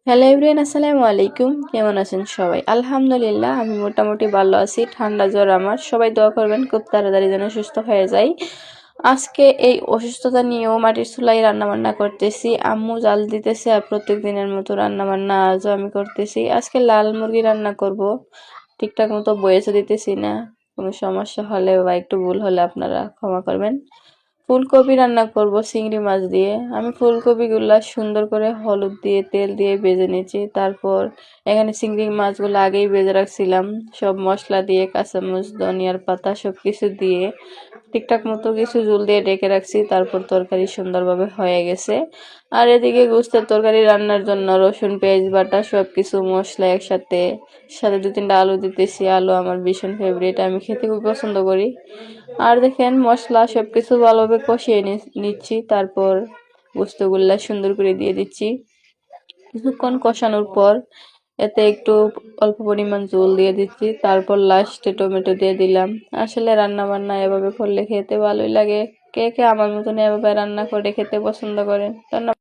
Hello everyone, আসসালামু আলাইকুম। কেমন আছেন সবাই? আলহামদুলিল্লাহ, আমি মোটামুটি ভালো আছি। ঠান্ডা জ্বর আমার, সবাই দোয়া করবেন খুব তাড়াতাড়ি যেন সুস্থ হয়ে যাই। আজকে এই অসুস্থতা নিয়েও মাটির চুলায় রান্না বান্না করতেছি। আম্মু জাল দিতেছে আর প্রত্যেক দিনের মতো রান্না বান্না আজও আমি করতেছি। আজকে লাল মুরগি রান্না করব। ঠিকঠাক মতো বয়েছে দিতেছি না, কোনো সমস্যা হলে বা একটু ভুল হলে আপনারা ক্ষমা করবেন। ফুলকপি রান্না করব চিংড়ি মাছ দিয়ে। আমি ফুলকপিগুলা সুন্দর করে হলুদ দিয়ে তেল দিয়ে ভেজে নিয়েছি। তারপর এখানে চিংড়ি মাছগুলো আগেই ভেজে রাখছিলাম, সব মশলা দিয়ে কাঁচামরিচ ধনিয়ার পাতা সব কিছু দিয়ে ঠিকঠাক মতো কিছু ঝোল দিয়ে ঢেকে রাখছি। তারপর তরকারি সুন্দরভাবে হয়ে গেছে। আর এদিকে গোস্তের তরকারি রান্নার জন্য রসুন পেঁয়াজ বাটা সব কিছু মশলা একসাথে, সাথে 2-3টা আলু দিতেছি। আলু আমার ভীষণ ফেভারিট, আমি খেতে খুব পছন্দ করি। আর দেখেন মশলা সবকিছু ভালোভাবে কষিয়ে নিচ্ছি। তারপর গোস্তগুলা সুন্দর করে দিয়ে দিচ্ছি। কিছুক্ষণ কষানোর পর এতে একটু অল্প পরিমাণ জল দিয়ে দিচ্ছি। তারপর লাস্টে টমেটো দিয়ে দিলাম। আসলে রান্না বান্না এভাবে করলে খেতে ভালোই লাগে। কে কে আমার মতন এভাবে রান্না করে খেতে পছন্দ করেন? ধন্যবাদ।